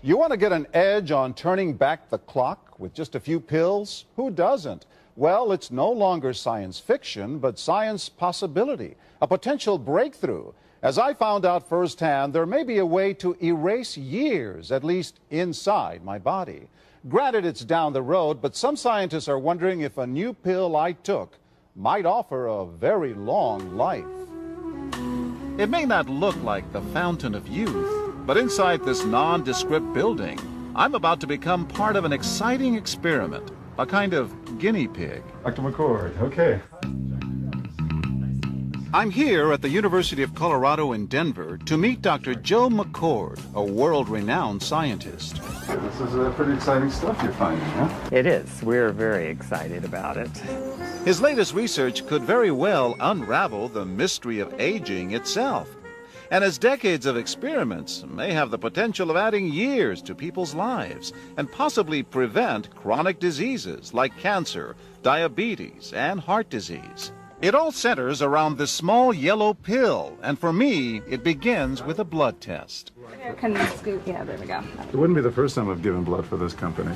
You want to get an edge on turning back the clock with just a few pills? Who doesn't? Well, it's no longer science fiction, but science possibility, a potential breakthrough. As I found out firsthand, there may be a way to erase years, at least inside my body. Granted, it's down the road, but some scientists are wondering if a new pill I took might offer a very long life. It may not look like the fountain of youth, but inside this nondescript building, I'm about to become part of an exciting experiment, a kind of guinea pig. Dr. McCord, okay. I'm here at the University of Colorado in Denver to meet Dr. Joe McCord, a world-renowned scientist. This is pretty exciting stuff you're finding, huh? It is. We're very excited about it. His latest research could very well unravel the mystery of aging itself. And his decades of experiments may have the potential of adding years to people's lives and possibly prevent chronic diseases like cancer, diabetes, and heart disease. It all centers around this small yellow pill, and for me, it begins with a blood test. Can you scoop? Yeah, there we go. It wouldn't be the first time I've given blood for this company.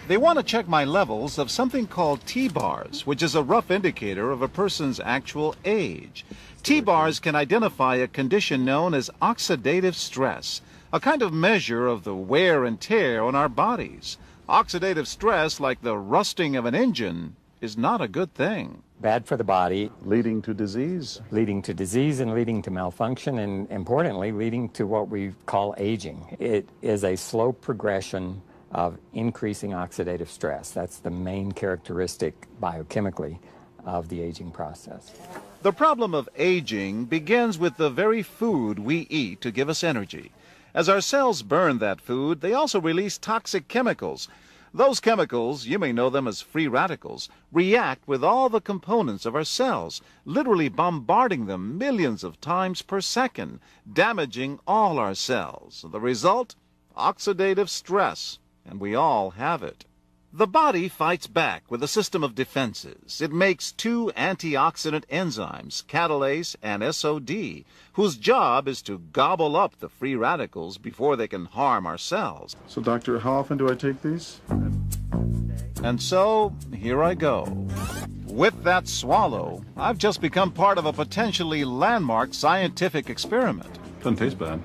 They want to check my levels of something called T-bars, which is a rough indicator of a person's actual age. T-bars can identify a condition known as oxidative stress, a kind of measure of the wear and tear on our bodies. Oxidative stress, like the rusting of an engine, is not a good thing. Bad for the body. Leading to disease? Leading to disease and leading to malfunction, and importantly, leading to what we call aging. It is a slow progression of increasing oxidative stress. That's the main characteristic biochemically of the aging process. The problem of aging begins with the very food we eat to give us energy. As our cells burn that food, they also release toxic chemicals. Those chemicals, you may know them as free radicals, react with all the components of our cells, literally bombarding them millions of times per second, damaging all our cells. The result? Oxidative stress, and we all have it. The body fights back with a system of defenses. It makes two antioxidant enzymes, catalase and SOD, whose job is to gobble up the free radicals before they can harm our cells. So, doctor, how often do I take these? And so, here I go. With that swallow, I've just become part of a potentially landmark scientific experiment. Doesn't taste bad.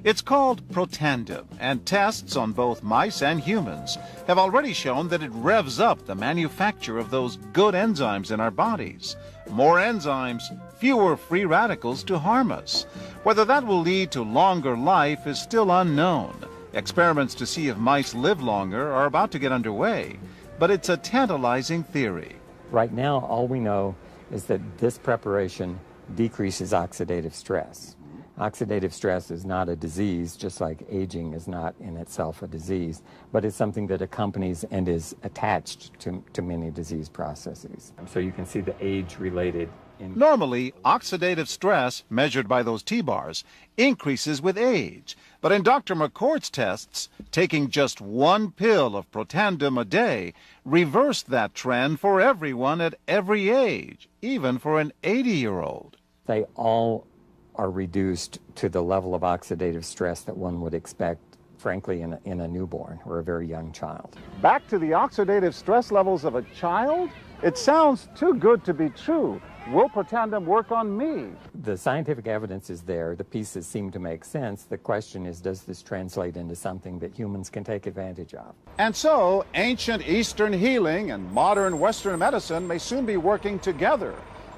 It's called Protandim, and tests on both mice and humans have already shown that it revs up the manufacture of those good enzymes in our bodies. More enzymes, fewer free radicals to harm us. Whether that will lead to longer life is still unknown. Experiments to see if mice live longer are about to get underway, but it's a tantalizing theory. Right now, all we know is that this preparation decreases oxidative stress. Oxidative stress is not a disease, just like aging is not in itself a disease, but it's something that accompanies and is attached to many disease processes. So you can see the age-related. Normally, oxidative stress, measured by those T-bars, increases with age. But in Dr. McCord's tests, taking just one pill of Protandim a day reversed that trend for everyone at every age, even for an 80-year-old. They all are reduced to the level of oxidative stress that one would expect, frankly, in a newborn or a very young child. Back to the oxidative stress levels of a child? It sounds too good to be true. Will Protandim work on me? The scientific evidence is there. The pieces seem to make sense. The question is, does this translate into something that humans can take advantage of? And so, ancient Eastern healing and modern Western medicine may soon be working together.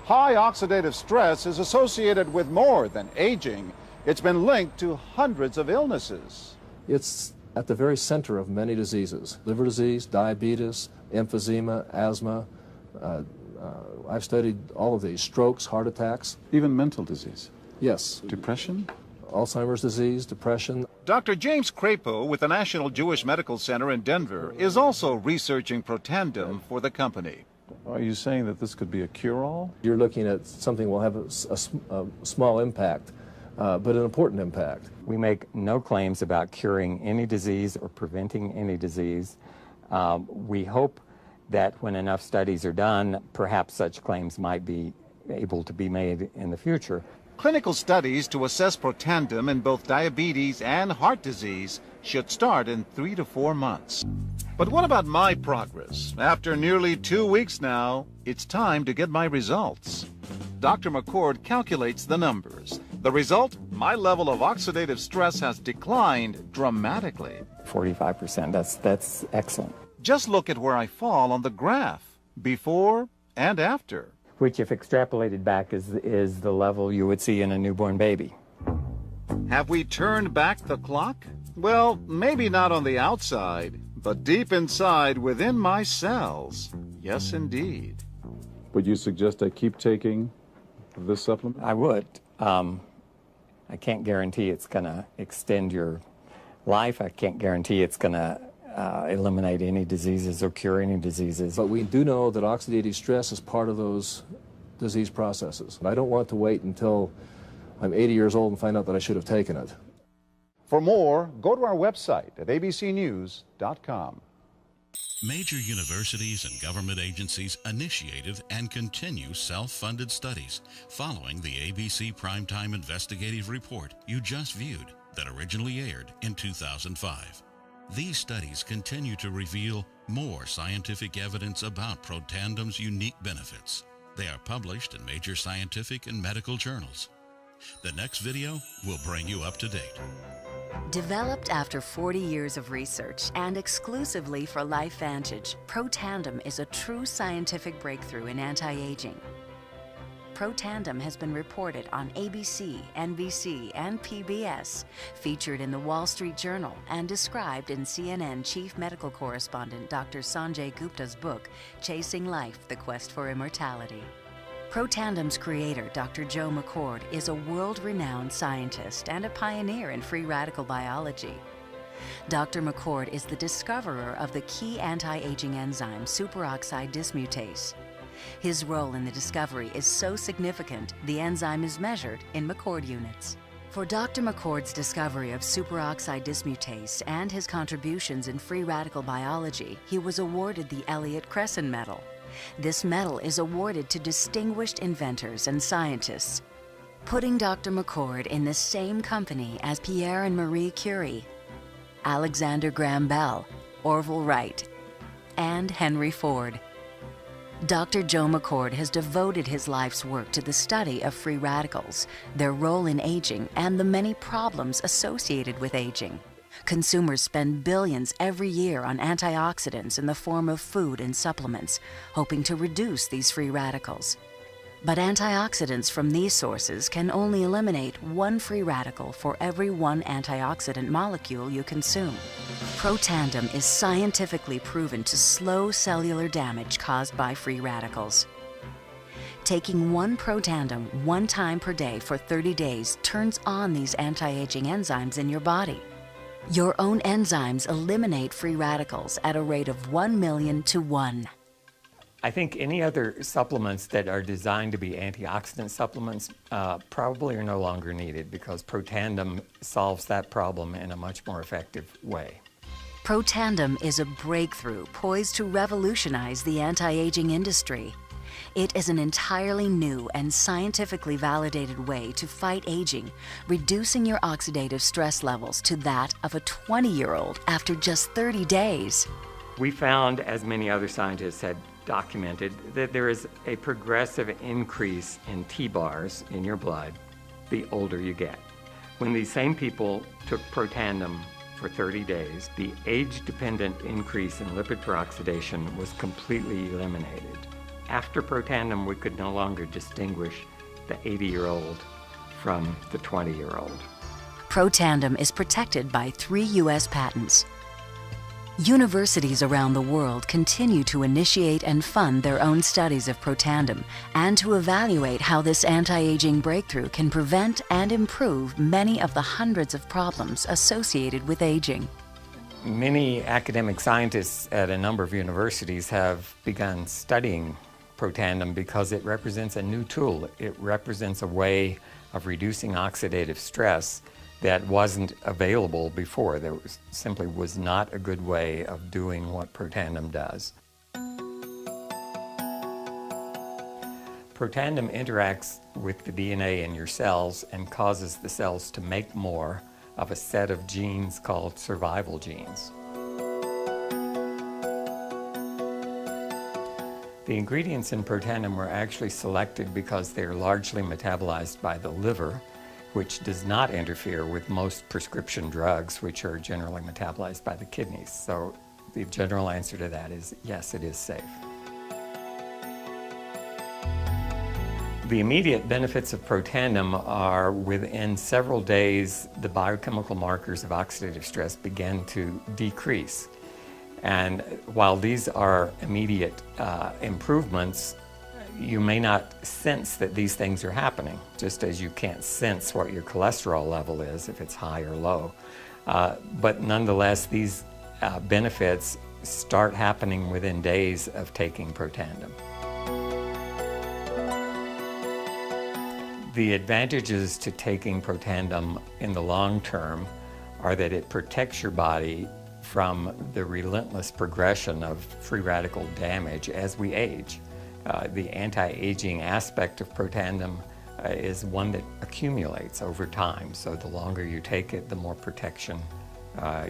High oxidative stress is associated with more than aging. It's been linked to hundreds of illnesses. It's at the very center of many diseases: liver disease, diabetes, emphysema, asthma. I've studied all of these: strokes, heart attacks. Even mental disease? Yes. Depression? Alzheimer's disease, depression. Dr. James Crapo with the National Jewish Medical Center in Denver is also researching Protandim for the company. Are you saying that this could be a cure-all? You're looking at something that will have a small impact, but an important impact. We make no claims about curing any disease or preventing any disease. We hope that when enough studies are done, perhaps such claims might be able to be made in the future. Clinical studies to assess Protandim in both diabetes and heart disease should start in 3 to 4 months. But what about my progress? After nearly 2 weeks now, it's time to get my results. Dr. McCord calculates the numbers. The result? My level of oxidative stress has declined dramatically. 45%, that's excellent. Just look at where I fall on the graph, before and after. Which, if extrapolated back, is the level you would see in a newborn baby. Have we turned back the clock? Well, maybe not on the outside, but deep inside within my cells. Yes, indeed. Would you suggest I keep taking this supplement? I would. I can't guarantee it's going to extend your life. I can't guarantee it's going to eliminate any diseases or cure any diseases. But we do know that oxidative stress is part of those disease processes. And I don't want to wait until I'm 80 years old and find out that I should have taken it. For more, go to our website at abcnews.com. Major universities and government agencies initiated and continue self-funded studies following the ABC Primetime Investigative report you just viewed that originally aired in 2005. These studies continue to reveal more scientific evidence about Protandom's unique benefits. They are published in major scientific and medical journals. The next video will bring you up to date. Developed after 40 years of research and exclusively for LifeVantage, Protandim is a true scientific breakthrough in anti-aging. Protandim has been reported on ABC, NBC, and PBS, featured in the Wall Street Journal, and described in CNN Chief Medical Correspondent Dr. Sanjay Gupta's book, Chasing Life: The Quest for Immortality. Protandem's creator, Dr. Joe McCord, is a world-renowned scientist and a pioneer in free radical biology. Dr. McCord is the discoverer of the key anti-aging enzyme superoxide dismutase. His role in the discovery is so significant, the enzyme is measured in McCord units. For Dr. McCord's discovery of superoxide dismutase and his contributions in free radical biology, he was awarded the Elliott Cresson Medal. This medal is awarded to distinguished inventors and scientists, putting Dr. McCord in the same company as Pierre and Marie Curie, Alexander Graham Bell, Orville Wright, and Henry Ford. Dr. Joe McCord has devoted his life's work to the study of free radicals, their role in aging, and the many problems associated with aging. Consumers spend billions every year on antioxidants in the form of food and supplements, hoping to reduce these free radicals. But antioxidants from these sources can only eliminate one free radical for every one antioxidant molecule you consume. Protandim is scientifically proven to slow cellular damage caused by free radicals. Taking one Protandim 1 time per day for 30 days turns on these anti-aging enzymes in your body. Your own enzymes eliminate free radicals at a rate of 1 million to 1. I think any other supplements that are designed to be antioxidant supplements probably are no longer needed because Protandim solves that problem in a much more effective way. Protandim is a breakthrough poised to revolutionize the anti-aging industry. It is an entirely new and scientifically validated way to fight aging, reducing your oxidative stress levels to that of a 20-year-old after just 30 days. We found, as many other scientists had documented, that there is a progressive increase in T-bars in your blood the older you get. When these same people took Protandim for 30 days, the age-dependent increase in lipid peroxidation was completely eliminated. After Protandim, we could no longer distinguish the 80-year-old from the 20-year-old. Protandim is protected by 3 U.S. patents. Universities around the world continue to initiate and fund their own studies of Protandim and to evaluate how this anti-aging breakthrough can prevent and improve many of the hundreds of problems associated with aging. Many academic scientists at a number of universities have begun studying Protandim because it represents a new tool. It represents a way of reducing oxidative stress that wasn't available before. There simply was not a good way of doing what Protandim does. Protandim interacts with the DNA in your cells and causes the cells to make more of a set of genes called survival genes. The ingredients in Protandim were actually selected because they are largely metabolized by the liver, which does not interfere with most prescription drugs, which are generally metabolized by the kidneys. So the general answer to that is yes, it is safe. The immediate benefits of Protandim are within several days, the biochemical markers of oxidative stress begin to decrease. And while these are immediate improvements, you may not sense that these things are happening, just as you can't sense what your cholesterol level is, if it's high or low. But nonetheless, these benefits start happening within days of taking Protandim. The advantages to taking Protandim in the long term are that it protects your body from the relentless progression of free radical damage as we age. The anti-aging aspect of Protandim is one that accumulates over time, so the longer you take it, the more protection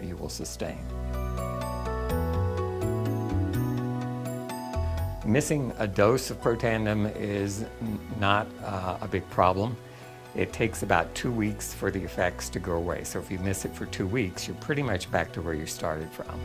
you will sustain. Missing a dose of Protandim is not a big problem. It takes about 2 weeks for the effects to go away. So if you miss it for 2 weeks, you're pretty much back to where you started from.